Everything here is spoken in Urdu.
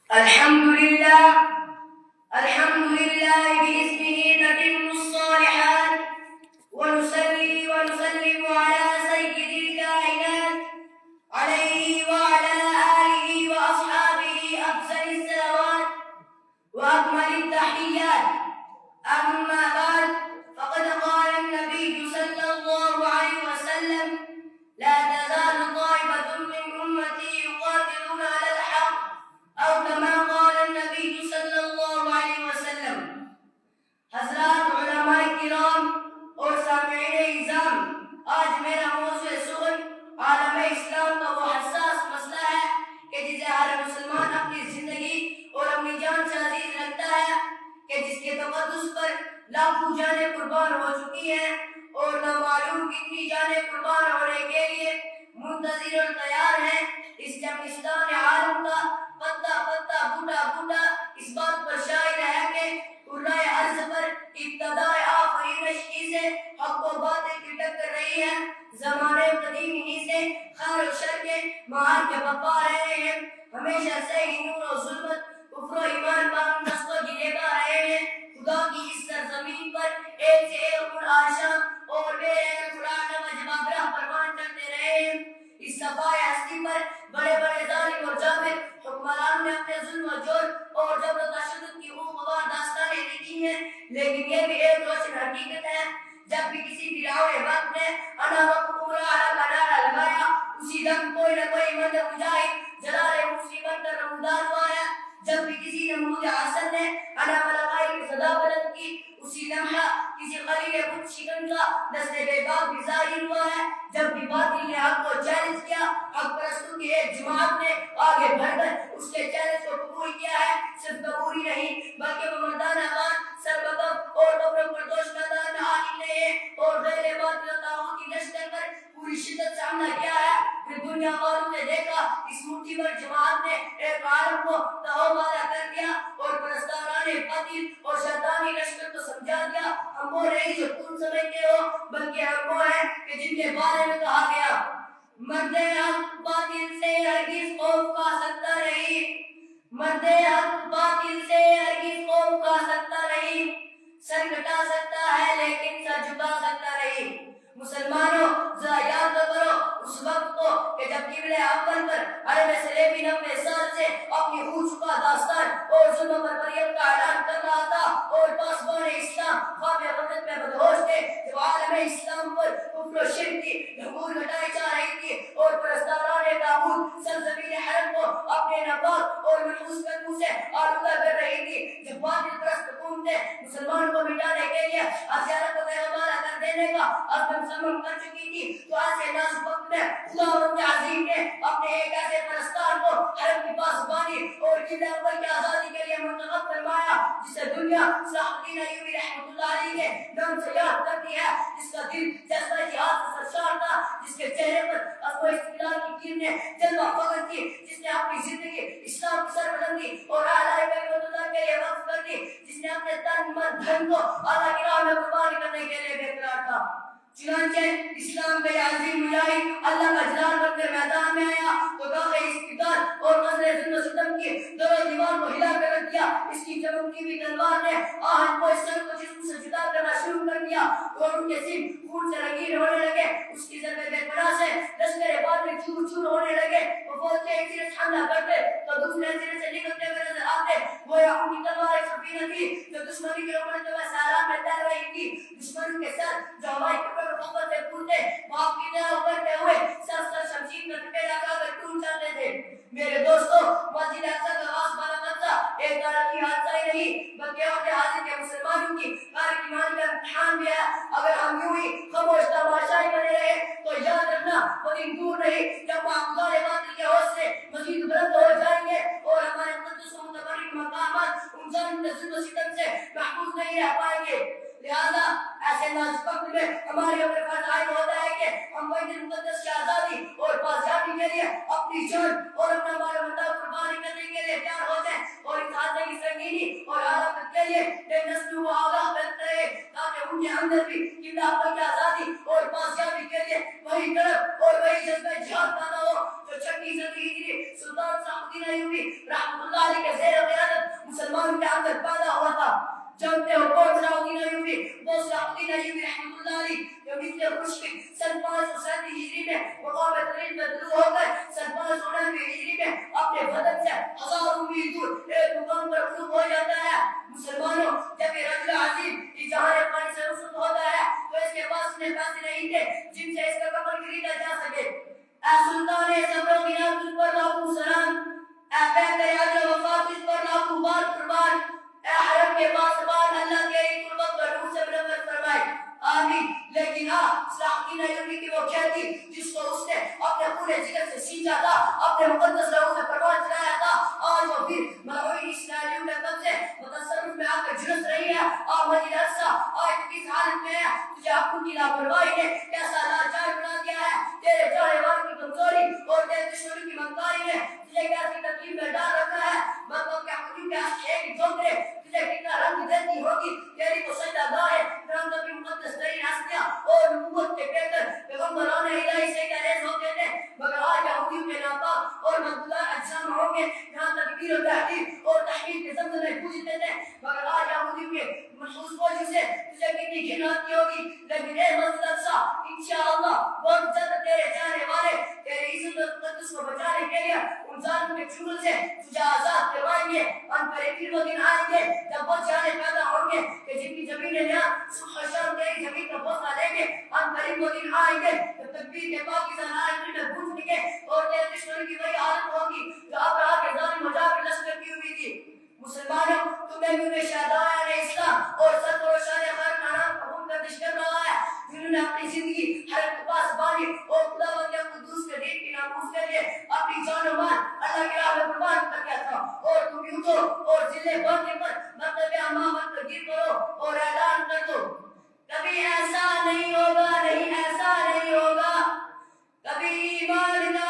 الحمد لله باسمه تتم الصالحات ونصلي ونسلم على سيد الكائنات عليه وعلى آله وأصحابه أفضل الصلوات وأكمل التحيات. أما بعد، فقد قال النبي صلى الله عليه وسلم: لا تزال طائفة من أمتي يقاتلون على الحق، أو كما قال النبي صلى الله عليه وسلم. حضرات علماء کرام اور سامعین اعظام، آج میرا موضوع سخن عالم اسلام کا وہ حساس مسئلہ ہے کہ جسے ہر مسلمان اپنی زندگی اور اپنی جان سے عزیز رکھتا ہے، کہ جس کے تقدس پر لاکھوں جانیں قربان ہو چکی ہیں اور نہ معلوم کتنی جانیں قربان ہونے کے لیے منتظر اور تیار ہیں. اس جمعستان عالم کا پتا پتا بوٹا بوٹا اس بات پر شاہد ہے کہ قرائے ارض پر ابتدائے آفرینش ہی سے حق و باطل کی ٹکر رہی ہے. زمانے قدیم ہی سے خیر و شر کے معرکے بپا رہے ہیں. ہمیشہ سے ہی نور و ظلمت، کفر و ایمان پر دست و گریباں رہے ہیں. خدا کی اس سرزمین پر ایک سے ایک قرآن اور بے قرآن و جواب راہ پروان چلتے رہے ہیں. اس صفائے ہستی پر بڑے بڑے ظالم اور جابر حکمران نے اپنے ظلم و جور اور جبر و تشدد کی خوفناک داستانیں لکھی ہیں. لیکن یہ بھی ایک روشن حقیقت ہے، جب بھی کسی فرعون وقت نے انا مقبول اعلی کا نعرہ لگایا، اسی دم کوئی نہ کوئی مرد مجاہد جلال مصیبت کا نمودار ہوا ہے. جب بھی کسی نمود حسن نے انا ملغائی کی صدا بلند کی، اسی لمحہ کسی خلیل بت شکن کا دست بے باک بھی ظاہر ہوا ہے. جب بھی باطل نے حق کو چیلنج کیا، حق پرستوں کی ایک جماعت نے آگے بڑھ کر اس کے چیلنج کو قبول کیا ہے. صرف قبول ہی نہیں بلکہ وہ مردانہ مان سربکف اور قبر پردوش میدان میں آ نکلے ہیں اور غیر باطل و طاغوت کی لشکر پر پوری شدت سے حملہ کیا ہے. پھر دنیا والوں نے دیکھا اس مٹھی پر جماعت نے ایک عالم کو تہمارا کر دیا اور پرستاران باطل اور شیطانی لشکر کو سمجھا دیا ہم وہ نہیں جو تم سمجھتے ہو، بلکہ ہم وہ ہیں کہ جن کے بارے میں کہا گیا مرد حق باطل سے ہرگز خوف کھا سکتا نہیں، مرد حق باطل سے ہرگز خوف کھا سکتا نہیں، سر کٹا سکتا ہے لیکن سر جھکا سکتا نہیں. مسلمانوں ذرا یاد کرو اس وقت کو کہ جب قبلہ اول پر عرب سلیبی 90 سال سے اپنی ہو چکا داستان اور ظلم پر مریم کا اعلان کر رہا تھا اور پاسبان اسلام خواب غفلت میں بدہوش تھے. جب عالم اسلام پر کفر و شرک کی دھمول مٹائی جا رہی تھی اور پرستاران طاغوت سرزمین حرم کو اپنے ناپاک اور منحوس قدموں سے آلودہ کر رہی تھی، جب باطل پرست حکومتیں مسلمانوں کو مٹانے کے لیے ہتھیاروں کو تیربارہ کر دینے کا عزم صمم کر چکی تھی، تو ایسے نازک وقت میں خداوند عظیم نے اپنے ایک ایسے پرستار کو حرم کی پاسبانی اور قبلہ اول کی آزادی کے لیے منتخب فرمایا جسے دنیا صلاح الدین ایوبی رحمۃ اللہ علیہ کے نام سے یاد کرتی ہے، جس کا دل جذبہ جہاد سے سرشار تھا، جس کے چہرے پر عزم و استقلال کی کرنیں جلوہ فخر تھی، جس نے اپنی زندگی اسلام کی سربلندی اور اعلی کلمت اللہ کے لیے وقف کر دی، جس نے اپنے تن من دھن کو اللہ کی راہ میں قربان کرنے کے لیے بےقرار تھا. چنانچہ اسلام کا یہ عظیم مجاہد اللہ کا جلال بن کر میدان میں آیا تو داغ استقلال اور نظر ظلم و ستم کی دور دیوار کو ہلا کر رکھ دیا. اس کی چمکتی ہوئی تلوار نے آہن کو اس سر کو جسم سے جدا کرنا شروع کر دیا اور ان کے سینگ خون سے رنگین ہونے لگے. اس کی ضربے بے پناہ سے لشکر باطل چور چور ہونے لگے. وہ فوج کے ایک سرے سے حملہ کرتے تو دوسرے سرے سے نکلتے ہوئے نظر آتے. گویا ان کی تلوار ایک سفینہ تھی جو دشمنی کے روکنے کے سیلاب میں تیر رہی تھی. دشمنوں کے سر جو ہوائی محبت سے پھولتے باپ کی طرح ابھرتے ہوئے سر سر شمشیر میں پٹے لگا کر ٹوٹ جاتے تھے. میرے دوستو، مسجد اقصی کا آسمان قبضہ ایک تاریخی حادثہ ہی نہیں بلکہ عہد حاضر کے مسلمانوں کی تاریخ ایمان کا امتحان بھی ہے. اگر ہم یوں ہی خاموش تماشائی بنے رہے تو یاد رکھنا وہ دن دور نہیں جب معاملات باطل کے حوص سے مزید بلند ہو جائیں گے اور ہمارے مقدس و متبرک مقامات ان ظالم ظلم و ستم سے محفوظ نہیں رہ پائیں گے. لہذا ایسے نازک وقت میں ہمارے اوپر فرض عائد ہوتا ہے کہ ہم بیت المقدس کی آزادی اور بازیابی کے لیے اپنی جان اور اپنا مال و متا قربانی کرنے کے لیے تیار ہو جائیں اور اس حادثے کی سنگینی اور علاقت کے لیے نئی نسلوں کو آگاہ کرتے رہے تاکہ ان کے اندر بھی قبلہ اول کی آزادی اور بازیابی کے لیے وہی طرف اور وہی جذبہ جہاد پیدا ہو جو 36 صدی ہجری سلطان صلاح الدین ایوبی رحمۃ اللہ علیہ کے زیر قیادت مسلمانوں کے اندر پیدا ہوا تھا. جانتے ہو کون صلاح الدین ایوبی؟ وہ صلاح الدین ایوبی رحمۃ اللہ علیہ جو مثل خشکی سن 537 ہجری میں مقام تبریز میں طلوع ہو کر سن 599 ہجری میں اپنے وطن سے ہزاروں میل دور ایک مقام پر غروب ہو جاتا ہے. مسلمانوں جب یہ رجل عظیم اظہار پانی سے رخصت ہوتا ہے تو اس کے پاس اتنے پیسے نہیں تھے جن سے اس کا قبر خریدا جا سکے. اے سلطان صبر و غنا تجھ پر لاکھوں سلام، اے بہتر عدل و وفا تجھ پر لاکھوں بار قربان، اے حرم کے پاسبان اللہ تیری قربت پر نور سے منور فرمائے آمین. لیکن صلاح الدین ایوبی کی وہ کھیتی جس کو اس نے اپنے پورے جگر سے سینچا تھا، اپنے مقدس لہو سے پروان چلایا تھا، آج وہ پھر ملعون اسرائیلیوں کے قبضے متصرف میں آ کر جھلس رہی ہے. اور مسجد اقصیٰ آج کس حالت میں ہے؟ تجھے اپنوں کی لاپرواہی نے کیسا لاچار بنا دیا ہے. تیرے چاہنے والوں کی کمزوری اور تیرے دشمنوں کی مکاری نے تجھے کیسی تکلیف میں ڈال رکھا ہے. مطلب کیا حجوم کے ایک جھونکے تجھے کتنا رنگ دیتی ہوگی. تیری تو سجدہ گاہ ہے جہاں تک مقدس ترین ہستیاں اور نبوت کے پیغمبر پیغمبران الہی سجدہ ریز ہوتے تھے، مگر آج یہودیوں کے ناپاک اور مقدار اجسام ہوں گے جہاں تکبیر و تحریر اور تحمید کے زمزمے گونجتے تھے، مگر آج یہودیوں کے محفوظ فوجوں سے تجھے کتنی گھن آتی ہوگی. لیکن اے مسجد اقصیٰ انشاءاللہ بہت جلد تیرے جانے والے تیرے عزت و تقدس کو بچانے کے لیے ان ظالم کے چنگل سے تجھے آزاد کروائیں گے. ان پر پھر وہ دن آئیں گے جب وہ جانے پیدا ہوں گے کہ جن کی زمینیں یہاں صبح و شام تیری زمین کا بوسہ لیں گے. ان پر وہ دن آئیں گے جب تکبیر کے پاکیزہ نعرے میں گونجیں گے اور تیرے دشمنوں کی وہی حالت ہوگی جو ابراہ کے ظالم و جابر لشکر کی ہوئی تھی. مسلمانوں تمہیں بھی شہداء نے اسلام اور سر و شان خیر نام قبول گردش کر رہا ہے جنہوں نے اپنی زندگی ہر ایک پاس بانی اور خدا بند قدوس کے دین کی ناموس کے لیے اپنی جان و مال اللہ کی راہ میں قربان کر دیا تھا. اور تم بھی اٹھو اور ذلے باندھنے پر مطلب امامت پر گر کرو اور اعلان کر دو کبھی ایسا نہیں ہوگا، نہیں ایسا نہیں ہوگا، کبھی ایمان کا